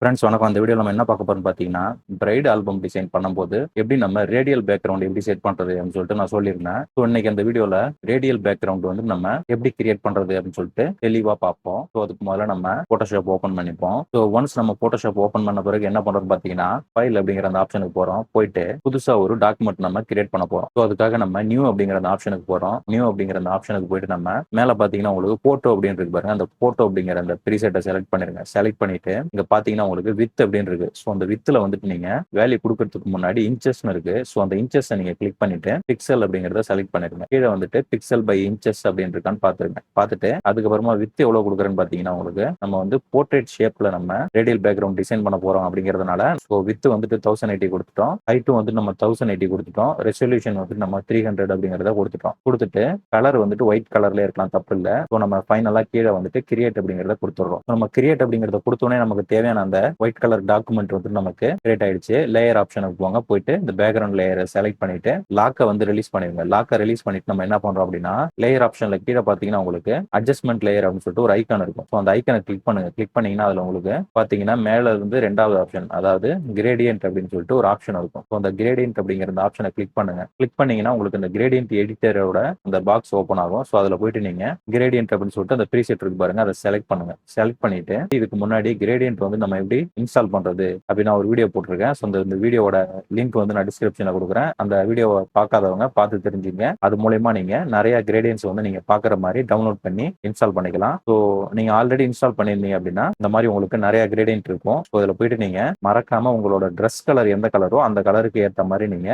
Friends வணக்கம். அந்த video நம்ம என்ன பார்க்க போறோம்னு பார்த்தீங்கன்னா, பிரைட் ஆல்பம் டிசைன் பண்ணும்போது எப்படி நம்ம ரேடியல் பேக்ரவுண்ட் எப்படி செட் பண்றது அப்படின்னு சொல்லிட்டு நான் சொல்லியிருந்தேன். ஸோ இன்னைக்கு அந்த வீடியோல ரேடியல் பேக்ரவுண்ட் வந்து நம்ம எப்படி கிரியேட் பண்றது அப்படின்னு சொல்லிட்டு தெளிவா பார்ப்போம். ஸோ அதுக்கு முதல்ல நம்ம போட்டோஷாப் ஓப்பன் பண்ணிப்போம். ஸோ ஒன்ஸ் நம்ம போட்டோஷாப் ஓப்பன் பண்ண பிறகு என்ன பண்றோம்னு பார்த்தீங்கன்னா, ஃபைல் அப்படிங்கிற அந்த ஆப்ஷனுக்கு போறோம். போயிட்டு புதுசா ஒரு டாக்குமெண்ட் நம்ம கிரியேட் பண்ண போறோம். ஸோ அதுக்காக நம்ம நியூ அப்படிங்கிற அந்த ஆப்ஷனுக்கு போறோம். நியூ அப்படிங்கிற அந்த ஆப்ஷனுக்கு போயிட்டு நம்ம மேல பார்த்தீங்கன்னா உங்களுக்கு போட்டோ அப்படின்னு இருக்கு பாருங்க. அந்த போட்டோ அப்படிங்கிற அந்த ப்ரீசெட்டை செலக்ட் பண்ணிருங்க. செலக்ட் பண்ணிட்டு இங்க பார்த்தீங்கன்னா உங்களுக்கு வித் அப்படின்னு இருக்கு. ஸோ அந்த வித்துல வந்துட்டு நீங்க வேல்யூ கொடுக்கறதுக்கு முன்னாடி இன்ச்சஸ்னு இருக்கு. ஸோ அந்த இன்ச்சஸ் நீங்க கிளிக் பண்ணிட்டு பிக்சல் அப்படிங்கறத செலக்ட் பண்ணிருங்க. கீழே வந்துட்டு பிக்சல் பை இன்ச்சஸ் அப்படின்னு இருக்கான்னு பாத்துருங்க. பார்த்துட்டு அதுக்கப்புறமா வித் எவ்வளவு கொடுக்குறேன்னு பாத்தீங்கன்னா உங்களுக்கு நம்ம வந்து போர்ட்ரேட் ஷேப்ல நம்ம ரேடியல் பேக்ரவுண்ட் டிசைன் பண்ண போறோம் அப்படிங்கறதுனால ஸோ வித் வந்துட்டு 1080 கொடுத்துட்டோம். ஹைட்டும் வந்து நம்ம 1080 கொடுத்துட்டோம். ரெசல்யூஷன் வந்து நம்ம 300 அப்படிங்கறத கொடுத்துட்டோம். கொடுத்துட்டு கலர் வந்துட்டு ஒயிட் கலர்ல இருக்கலாம், தப்பு இல்ல. ஸோ நம்ம ஃபைனலா கீழே வந்துட்டு கிரியேட் அப்படிங்கறத கொடுத்துறோம். நம்ம கிரியேட் அப்படிங்கறத கொடுத்தோன்னே நமக்கு தேவையான அந்த ஒயிட் கலர் டாக்குமெண்ட் வந்து நமக்கு கிரியேட் ஆயிடுச்சு. லேயர் ஆப்ஷனுக்கு போங்க. போயிட்டு இந்த பேக்ரவுண்ட் லேயரை செலக்ட் பண்ணிட்டு லாக்கை வந்து ரிலீஸ் பண்ணிடுங்க. லாக்கை ரிலீஸ் பண்ணிட்டு நம்ம என்ன பண்றோம் அப்படின்னா, லேயர் ஆப்ஷன்ல கீழே பாத்தீங்கன்னா உங்களுக்கு அட்ஜஸ்ட்மெண்ட் லேயர் அப்படின்னு சொல்லிட்டு ஒரு ஐக்கான் இருக்கும். ஸோ அந்த ஐக்கானை கிளிக் பண்ணுங்க. கிளிக் பண்ணீங்கன்னா அதுல உங்களுக்கு பாத்தீங்கன்னா மேல இருந்து ரெண்டாவது ஆப்ஷன், அதாவது கிரேடியன்ட் அப்படின்னு சொல்லிட்டு ஒரு ஆப்ஷன் இருக்கும். ஸோ அந்த கிரேடியன்ட் அப்படிங்கிற அந்த ஆப்ஷனை கிளிக் பண்ணுங்க. கிளிக் பண்ணீங்கன்னா உங்களுக்கு இந்த கிரேடியன்ட் எடிட்டரோட அந்த பாக்ஸ் ஓப்பன் ஆகும். ஸோ அதுல போயிட்டு நீங்க கிரேடியன்ட் அப்படின்னு சொல்லிட்டு அந்த ப்ரீசெட் இருக்கு பாருங்க, அதை செலக்ட் பண்ணுங்க. செலக்ட் பண்ணிட்டு இதுக்கு முன்னாடி கிரேடியன்ட் வந்து நம்ம எப்படி இன்ஸ்டால் பண்றது அப்படின்னு நான் ஒரு வீடியோ போட்டிருக்கேன். ஸோ இந்த வீடியோட லிங்க் வந்து நான் டிஸ்கிரிப்ஷன்ல கொடுக்குறேன். அந்த வீடியோவை பார்க்காதவங்க பார்த்து தெரிஞ்சுங்க. அது மூலயமா நீங்க நிறைய கிரேடியன்ஸ் வந்து நீங்க பாக்குற மாதிரி டவுன்லோட் பண்ணி இன்ஸ்டால் பண்ணிக்கலாம். ஸோ நீங்க ஆல்ரெடி இன்ஸ்டால் பண்ணிருந்தீங்க அப்படின்னா இந்த மாதிரி உங்களுக்கு நிறைய கிரேடியன்ட் இருக்கும். ஸோ இதுல போயிட்டு நீங்க மறக்காம உங்களோட ட்ரெஸ் கலர் எந்த கலரோ அந்த கலருக்கு ஏற்ற மாதிரி நீங்க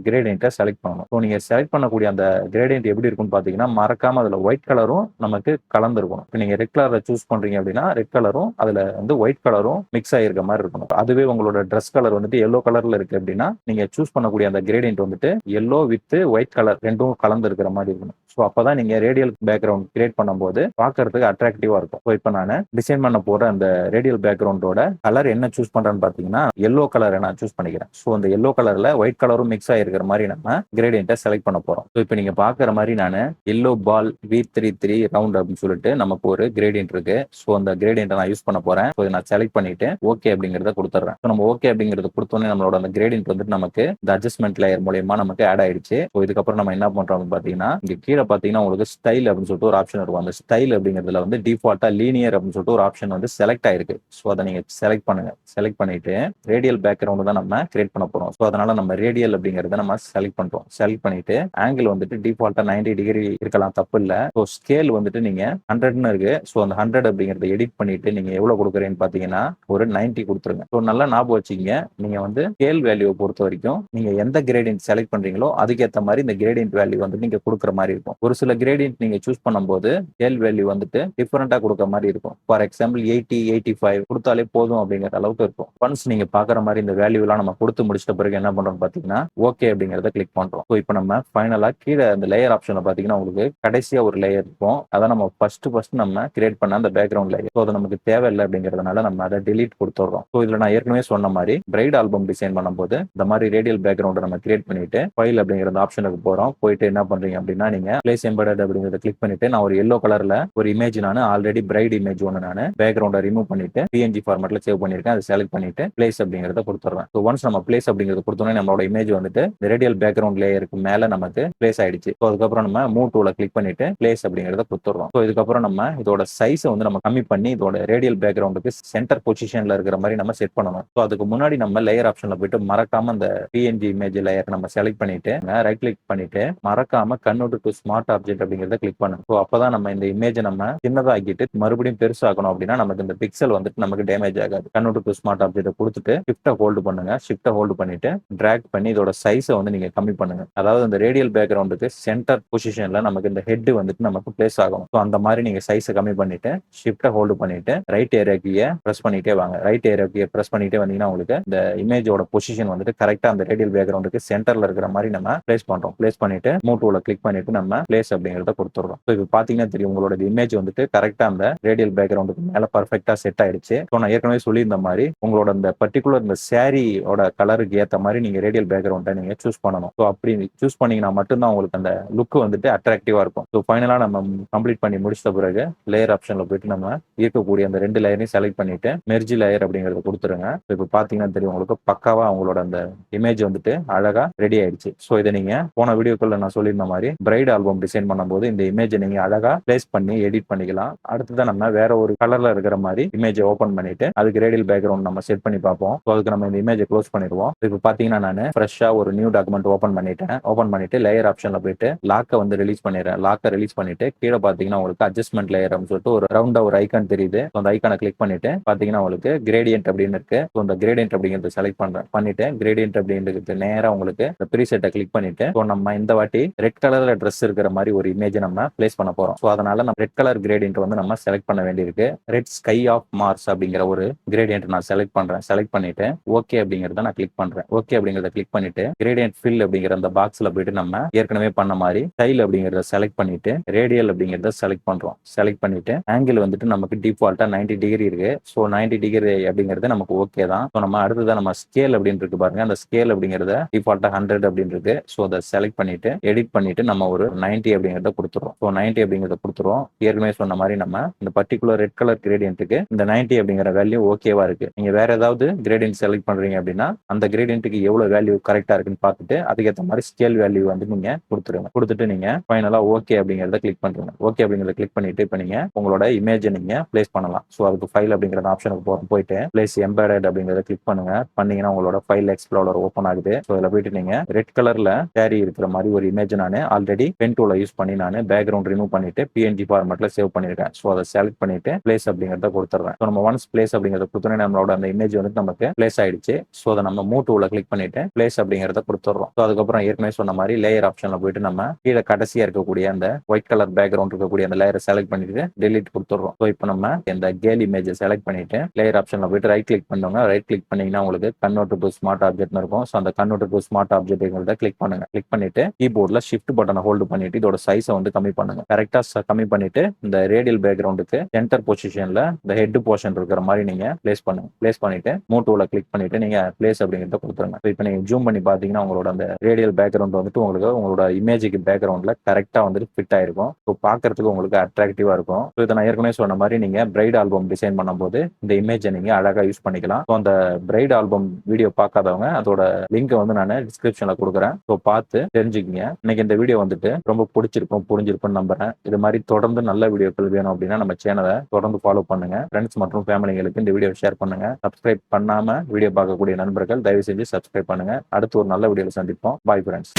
கிரேடியன்ட்டை செலக்ட் பண்ணணும். ஸோ நீங்க செலக்ட் பண்ணக்கூடிய அந்த கிரேடியன்ட் எப்படி இருக்கும்னு பாத்தீங்கன்னா, மறக்காம அதுல ஒயிட் கலரும் நமக்கு கலந்து இருக்கணும். இப்போ நீங்க ரெட் கலரை சூஸ் பண்றீங்க அப்படின்னா ரெட் கலரும் அதுல வந்து ஒயிட் கலரும் மிக்ஸ் ஆகிருக்க மாதிரி இருக்கணும். அதுவே உங்களோட ட்ரெஸ் கலர் வந்துட்டு எல்லோ கலர்ல இருக்கு அப்படின்னா நீங்க சூஸ் பண்ணக்கூடிய அந்த கிரேடியன்ட் வந்துட்டு எல்லோ வித் ஒயிட் கலர் ரெண்டும் கலந்து இருக்கிற மாதிரி இருக்கணும். ஸோ அப்பதான் நீங்க ரேடியல் பேக்ரவுண்ட் கிரியேட் பண்ணும்போது பார்க்கறதுக்கு அட்ராக்டிவா இருக்கும். ஸோ இப்போ நான் டிசைன் பண்ண போற அந்த ரேடியல் பேக்ரவுண்டோட கலர் என்ன சூஸ் பண்றேன்னு பாத்தீங்கன்னா எல்லோ கலரை நான் சூஸ் பண்ணிக்கிறேன். ஸோ அந்த எல்லோ கலர்ல ஒயிட் கலரும் மிக்ஸ் ஆகிருக்கிற மாதிரி நம்ம கிரேடியன்ட்டை செலக்ட் பண்ண போறோம். ஸோ இப்போ நீங்க பாக்குற மாதிரி நான் எல்லோ பால் V33 ரவுண்ட் அப்படின்னு சொல்லிட்டு நமக்கு ஒரு கிரேடியன்ட் இருக்கு. ஸோ அந்த கிரேடியன்ட்டை நான் யூஸ் பண்ண போறேன். ஸோ நான் செலக்ட் பண்ணிட்டு ஓகே அப்படிங்கறத கொடுத்துறேன். நம்ம ஓகே அப்படிங்கிறது கொடுத்தோன்னே நம்மளோட அந்த கிரேடியன்ட் வந்துட்டு நமக்கு இந்த அட்ஜஸ்ட்மெண்ட் லேயர் மூலமா நமக்கு ஆட் ஆயிடுச்சு. ஸோ இதுக்கப்புறம் நம்ம என்ன பண்றோம் பாத்தீங்கன்னா, இங்க கீழே பாத்தீங்கன்னா உங்களுக்கு ஸ்டைல் அப்படின்னு சொல்லிட்டு ஒரு ஆப்ஷன் இருக்கும். அந்த ஸ்டைல் அப்படிங்கிறதுல வந்து டிஃபால்ட்டா லீனியர் அப்படின்னு சொல்லிட்டு ஒரு ஆப்ஷன் வந்து செலக்ட் ஆயிருக்கு. ஸோ அதை நீங்க செலக்ட் பண்ணுங்க. செலக்ட் பண்ணிட்டு ரேடியல் பேக்ரவுண்ட் தான் நம்ம கிரியேட் பண்ண போறோம். ஸோ அதனால நம்ம ரேடியல் அப்படிங்கறத நம்ம செலக்ட் பண்றோம். செலக்ட் பண்ணிட்டு ஆங்கிள் வந்துட்டு டிஃபால்ட்டா 90 டிகிரி இருக்கலாம், தப்பு இல்ல. ஸோ ஸ்கேல் வந்துட்டு நீங்க 100ன்னு இருக்கு. ஸோ அந்த 100 அப்படிங்கறத எடிட் பண்ணிட்டு நீங்க எவ்வளவு கொடுக்குறேன்னு பாத்தீங்கன்னா ஒரு 90 கொடுத்துருங்க. ஸோ நல்லா ஞாபகம் வச்சுக்கீங்க, நீங்க வந்து ஸ்கேல் வேல்யூவை பொறுத்த வரைக்கும் நீங்க எந்த கிரேடியன்ட் செலக்ட் பண்றீங்களோ அதுக்கேற்ற மாதிரி இந்த கிரேடியன்ட் வேல்யூ வந்து நீங்க கொடுக்குற மாதிரி இருக்கும். ஒரு சில கிரேடியன்ட் நீங்க சூஸ் பண்ணும்போது ஸ்கேல் வேல்யூ வந்துட்டு டிஃபரெண்டா கொடுக்குற மாதிரி இருக்கும். ஃபார் எக்ஸாம்பிள் 80, 85 கொடுத்தாலே போதும் அப்படிங்கிற அளவுக்கு இருக்கும். ஒன்ஸ் நீங்க பாக்குற மாதிரி இந்த வேல்யூ எல்லாம் நம்ம கொடுத்து முடிச்சிட்ட பிறகு என்ன பண்றோம் பாத்தீங்கன்னா ஓகே அப்படிங்கறத கிளிக் பண்றோம். ஸோ இப்போ நம்ம ஃபைனலா கீழே அந்த லேயர் ஆப்ஷன்ல பாத்தீங்கன்னா உங்களுக்கு கடைசியா ஒரு லேயர் இருக்கும். அதான் நம்ம ஃபர்ஸ்ட் நம்ம கிரியேட் பண்ண அந்த பேக்ரவுண்ட் லேயர். ஸோ அது நமக்கு தேவையில்லை அப்படிங்கறதுனால நம்ம அதை delete கொடுத்துறோம். ஸோ இதுல நான் ஏற்கனவே சொன்ன மாதிரி பிரைட் ஆல்பம் டிசைன் பண்ணும்போது இந்த மாதிரி ரேடியல் பேக்ரவுண்ட் நம்ம கிரியேட் பண்ணிட்டு ஃபைல் அப்படிங்கிற ஆப்ஷனுக்கு போறோம். போயிட்டு என்ன பண்றீங்க அப்படின்னா நீங்க பிளேஸ் எம்பெடட் அப்படிங்கறத கிளிக் பண்ணிட்டு நான் ஒரு எல்லோ கலர்ல ஒரு இமேஜ் நான் ஆல்ரெடி பிரைட் இமேஜ் ஒன்று நான் பேக்ரவுண்டை ரிமூவ் பண்ணிட்டு PNG ஃபார்மேட்ல சேவ் பண்ணிருக்கேன். அதை செலக்ட் பண்ணிட்டு பிளேஸ் அப்படிங்கறத கொடுத்துறேன். ஸோ ஒன்ஸ் நம்ம பிளேஸ் அப்படிங்கறத கொடுத்தோன்னே நம்மளோட இமேஜ் வந்துட்டு ரேடியல் பேக்ரவுண்ட் லேயருக்கு மேல நமக்கு பிளேஸ் ஆயிடுச்சு. ஸோ அதுக்கப்புறம் நம்ம மூவ் டூல கிளிக் பண்ணிட்டு பிளேஸ் அப்படிங்கறத கொடுத்துறோம். ஸோ இதுக்கப்புறம் நம்ம இதோட சைஸை வந்து நம்ம கம்மி பண்ணி இதோட ரேடியல் பேக்ரவுண்டுக்கு சென்டர் பொசிஷன்ல இருக்கிற மாதிரி நம்ம செட் பண்ணணும். ஸோ அதுக்கு முன்னாடி நம்ம லேயர் ஆப்ஷன்ல போயிட்டு மறக்காம அந்த PNG இமேஜ் லேயர் நம்ம செலக்ட் பண்ணிட்டு ரைட் கிளிக் பண்ணிட்டு மறக்காம கன்வெர்ட் டு ஸ்மார்ட் ஆப்ஜெக்ட் அப்படிங்கறத கிளிக் பண்ணணும். ஸோ அப்பதான் நம்ம இந்த இமேஜை நம்ம சின்னதாக்கிட்டு மறுபடியும் பெருசாக்கணும் அப்படின்னா நமக்கு இந்த பிக்சல் வந்துட்டு நமக்கு டேமேஜ் ஆகாது. கன்வெர்ட் டு ஸ்மார்ட் ஆப்ஜெக்ட் கொடுத்துட்டு ஷிஃப்ட்டை ஹோல்டு பண்ணுங்க. ஷிஃப்ட்டை ஹோல்டு பண்ணிட்டு டிராக் பண்ணி இதோட சைஸை வந்து நீங்க கம்மி பண்ணுங்க. அதாவது இந்த ரேடியல் பேக்ரவுண்டுக்கு சென்டர் பொசிஷன்ல நமக்கு இந்த ஹெட் வந்துட்டு நமக்கு பிளேஸ் ஆகும். ஸோ அந்த மாதிரி நீங்க சைஸை கம்மி பண்ணிட்டு ஷிஃப்ட்டை ஹோல்டு பண்ணிட்டு ரைட் ஏரியா கீயை பிரஸ் பண்ணிட்டே வாங்க. ரைட் ஏரியா கீயை பிரஸ் பண்ணிட்டே வந்தீங்கன்னா உங்களுக்கு இந்த இமேஜோட பொசிஷன் வந்துட்டு கரெக்டா அந்த ரேடியல் பேக்ரவுண்டுக்கு சென்டர்ல இருக்கிற மாதிரி நம்ம பிளேஸ் பண்றோம். பிளேஸ் பண்ணிட்டு மூவ் டூல கிளிக் பண்ணிட்டு நம்ம பிளேஸ் அப்படிங்கறத கொடுத்துறோம். இப்போ பாத்தீங்கன்னா தெரியும் உங்களோட இமேஜ் வந்துட்டு கரெக்டா அந்த ரேடியல் பேக்ரவுண்டுக்கு மேல பர்ஃபெக்டா செட் ஆயிடுச்சு. ஸோ நான் ஏற்கனவே சொல்லியிருந்த மாதிரி உங்களோட அந்த பர்டிகுலர் இந்த சாரியோட கலருக்கு ஏற்ற மாதிரி நீங்க ரேடியல் பேக்ரவுண்டை நீங்க சூஸ் பண்ணணும். ஸோ அப்படி சூஸ் பண்ணீங்கன்னா மட்டும்தான் உங்களுக்கு அந்த லுக் வந்துட்டு அட்ராக்டிவா இருக்கும். ஸோ ஃபைனலா நம்ம கம்ப்ளீட் பண்ணி முடிச்சிட்ட பிறகு லேயர் ஆப்ஷன்ல போயிட்டு நம்ம இருக்கக்கூடிய அந்த ரெண்டு லேயரையும் செலக்ட் பண்ணிட்டு மெர்ஜ் எட்ஜ் லேயர் அப்படிங்கறத கொடுத்துருங்க. இப்போ பாத்தீங்கன்னா தெரியும் உங்களுக்கு பக்காவா அவங்களோட அந்த இமேஜ் வந்துட்டு அழகா ரெடி ஆயிடுச்சு. ஸோ இதை நீங்க போன வீடியோக்குள்ள நான் சொல்லியிருந்த மாதிரி பிரைட் ஆல்பம் டிசைன் பண்ணும்போது இந்த இமேஜை நீங்க அழகா பிளேஸ் பண்ணி எடிட் பண்ணிக்கலாம். அடுத்ததான் நம்ம வேற ஒரு கலர்ல இருக்கிற மாதிரி இமேஜை ஓபன் பண்ணிட்டு அதுக்கு ரேடியல் பேக்ரவுண்ட் நம்ம செட் பண்ணி பார்ப்போம். ஸோ அதுக்கு நம்ம இந்த இமேஜை க்ளோஸ் பண்ணிடுவோம். இப்போ பாத்தீங்கன்னா நான் ஃப்ரெஷ்ஷா ஒரு நியூ டாக்குமெண்ட் ஓபன் பண்ணிட்டேன். ஓபன் பண்ணிட்டு லேயர் ஆப்ஷன்ல போயிட்டு லாக்கை வந்து ரிலீஸ் பண்ணிடுறேன். லாக்கை ரிலீஸ் பண்ணிட்டு கீழே பாத்தீங்கன்னா உங்களுக்கு அட்ஜஸ்ட்மெண்ட் லேயர் அப்படின்னு சொல்லிட்டு ஒரு ரவுண்டா ஒரு ஐக்கான் தெரியுது. அந்த ஐக்கானை கிளிக் பண்ணிட்டு பாத்தீங்கன்னா உங்களுக்கு கிரேடியன்ட் அப்படின்னு இருக்கு. அந்த கிரேடியன்ட் அப்படிங்கிறது செலக்ட் பண்ணிட்டு கிரேடியன்ட் அப்படிங்கிறது நேரா உங்களுக்கு இந்த ப்ரீசெட்டை கிளிக் பண்ணிட்டு நம்ம இந்த வாட்டி ரெட் கலர்ல ட்ரெஸ் இருக்கிற மாதிரி ஒரு இமேஜ் நம்ம பிளேஸ் பண்ண போறோம். ஸோ அதனால நம்ம ரெட் கலர் கிரேடியன்ட் வந்து நம்ம செலக்ட் பண்ண வேண்டியிருக்கு. ரெட் ஸ்கை ஆஃப் மார்ஸ் அப்படிங்கிற ஒரு கிரேடியன்ட் நான் செலக்ட் பண்றேன். செலக்ட் பண்ணிட்டு ஓகே அப்படிங்கறத நான் கிளிக் பண்றேன். ஓகே அப்படிங்கறத கிளிக் பண்ணிட்டு கிரேடியன்ட் ஃபில் அப்படிங்கிற அந்த பாக்ஸ்ல போயிட்டு நம்ம ஏற்கனவே பண்ண மாதிரி ஸ்டைல் அப்படிங்கறத செலக்ட் பண்ணிட்டு ரேடியல் அப்படிங்கறத செலக்ட் பண்றோம். செலக்ட் பண்ணிட்டு ஆங்கிள் வந்துட்டு நமக்கு டிஃபால்ட்டா 90 டிகிரி இருக்கு. ஸோ 90 டிகிரி அப்படிங்கிறது நமக்கு ஓகே தான். ஸோ நம்ம அடுத்ததான் நம்ம ஸ்கேல் அப்படின்னு இருக்கு பாருங்க. அந்த ஸ்கேல் அப்படிங்கறத டிஃபால்ட்டா 100 அப்படின்னு இருக்கு. ஸோ அதை செலக்ட் பண்ணிட்டு எடிட் பண்ணிட்டு நம்ம ஒரு 90 அப்படிங்கறத கொடுத்துருவோம். ஸோ 90 அப்படிங்கறத கொடுத்துருவோம். ஏற்கனவே சொன்ன மாதிரி நம்ம இந்த பர்டிகுலர் ரெட் கலர் கிரேடியன்ட்டுக்கு இந்த 90 அப்படிங்கிற வேல்யூ ஓகேவா இருக்கு. நீங்க வேற ஏதாவது கிரேடியன்ட் செலக்ட் பண்றீங்க அப்படின்னா அந்த கிரேடியன்ட்டுக்கு எவ்வளவு வேல்யூ கரெக்டா இருக்குன்னு பார்த்துட்டு அதுக்கேற்ற மாதிரி ஸ்கேல் வேல்யூ வந்து நீங்க கொடுத்துருங்க. கொடுத்துட்டு நீங்க ஃபைனலா ஓகே அப்படிங்கறத கிளிக் பண்றீங்க. ஓகே அப்படிங்கறத கிளிக் பண்ணிட்டு இப்போ நீங்க உங்களோட இமேஜை நீங்க பிளேஸ் பண்ணலாம். ஸோ அதுக்கு ஃபைல் அப்படிங்கிற ஆப்ஷனுக்கு போயிட்டு பிளேஸ் எம்பெடட் அப்படிங்கறத கிளிக் பண்ணுங்க. பண்ணீங்கன்னா உங்களோட ஃபைல் எக்ஸ்ப்ளோரர் ஓப்பன் ஆகுது. ஸோ இதில் போயிட்டு நீங்க ரெட் கலர்ல கேரி இருக்கிற மாதிரி ஒரு இமேஜ் நான் ஆல்ரெடி பென் டூலை யூஸ் பண்ணி நான் பேக்ரவுண்ட் ரிமூவ் பண்ணிட்டு பிஎன்ஜி ஃபார்மேட்ல சேவ் பண்ணிருக்கேன். ஸோ அதை செலக்ட் பண்ணிட்டு பிளேஸ் அப்படிங்கறத கொடுத்துறேன். ஸோ நம்ம ஒன்ஸ் பிளேஸ் அப்படிங்கறத கொடுத்தோன்னே நம்மளோட அந்த இமேஜ் வந்து நமக்கு பிளேஸ் ஆயிடுச்சு. ஸோ அதை நம்ம மூவ் டூல கிளிக் பண்ணிட்டு பிளேஸ் அப்படிங்கறத கொடுத்துறோம். ஸோ அதுக்கப்புறம் ஏற்கனவே சொன்ன மாதிரி லேயர் ஆப்ஷன்ல போயிட்டு நம்ம கீழே கடைசியா இருக்கக்கூடிய அந்த ஒயிட் கலர் பேக்ரவுண்ட் இருக்கக்கூடிய அந்த லேயரை செலக்ட் பண்ணிட்டு டெலிட் கொடுத்துறோம். ஸோ இப்போ நம்ம இந்த கேல் இமேஜை செலக்ட் பண்ணிட்டு லேயர் ஆப்ஷன்ல போயிட்டு ரைட் கிளிக் பண்ணுங்க. ரைட் கிளிக் பண்ணீங்கன்னா உங்களுக்கு கன்வெர்ட் டு ஸ்மார்ட் ஆப்ஜெக்ட் இருக்கும். ஸோ அந்த convert to smart object click பண்ணுங்க. கிளிக் பண்ணிட்டு கீபோர்ட்ல ஷிஃப்ட் பட்டனை ஹோல்டு பண்ணிட்டு இதோட சைஸை வந்து கம்மி பண்ணுங்க. கரெக்டா கம்மி பண்ணிட்டு இந்த ரேடியல் பேக்ரவுண்டுக்கு சென்டர் பொசிஷன்ல இந்த ஹெட் போர்ஷன் இருக்கிற மாதிரி நீங்க பிளேஸ் பண்ணுங்க. பிளேஸ் பண்ணிட்டு மூவ் டூல கிளிக் பண்ணிட்டு நீங்க பிளேஸ் அப்படிங்கிறத கொடுத்துருங்க. இப்போ நீங்க ஜூம் பண்ணி பாத்தீங்கன்னா உங்களோட அந்த ரேடியல் பேக்ரவுண்ட் வந்துட்டு உங்களுக்கு உங்களோட இமேஜுக்கு பேக்ரவுண்ட்ல கரெக்டா வந்து ஃபிட் ஆயிருக்கும். ஸோ பாக்குறதுக்கு உங்களுக்கு அட்ராக்டிவா இருக்கும். ஸோ இதை நான் ஏற்கனவே சொன்ன மாதிரி நீங்க பிரைட் ஆல்பம் டிசைன் பண்ணும்போது இந்த இமேஜை நீங்க அழகா யூஸ் பண்ணிக்கலாம். ஸோ அந்த பிரைட் ஆல்பம் வீடியோ பார்க்காதவங்க அதோட லிங்க் வந்து நான் டிஸ்கிரிப்ஷன்ல கொடுக்குறேன். ஸோ பார்த்து தெரிஞ்சுக்கங்க. இன்னைக்கு இந்த வீடியோ வந்துட்டு ரொம்ப பிடிச்சிருக்கும் புரிஞ்சிருக்கும்னு நம்புறேன். இது மாதிரி தொடர்ந்து நல்ல வீடியோக்கள் வேணும் அப்படின்னா நம்ம சேனலை தொடர்ந்து ஃபாலோ பண்ணுங்க. ஃப்ரெண்ட்ஸ் மற்றும் ஃபேமிலிகளுக்கு இந்த வீடியோ ஷேர் பண்ணுங்க. சப்ஸ்கிரைப் பண்ணாம வீடியோ பார்க்கக்கூடிய நண்பர்கள் தயவு செஞ்சு சப்ஸ்கிரைப் பண்ணுங்க. அடுத்து ஒரு நல்ல வீடியோவில் சந்திப்போம். Bye friends.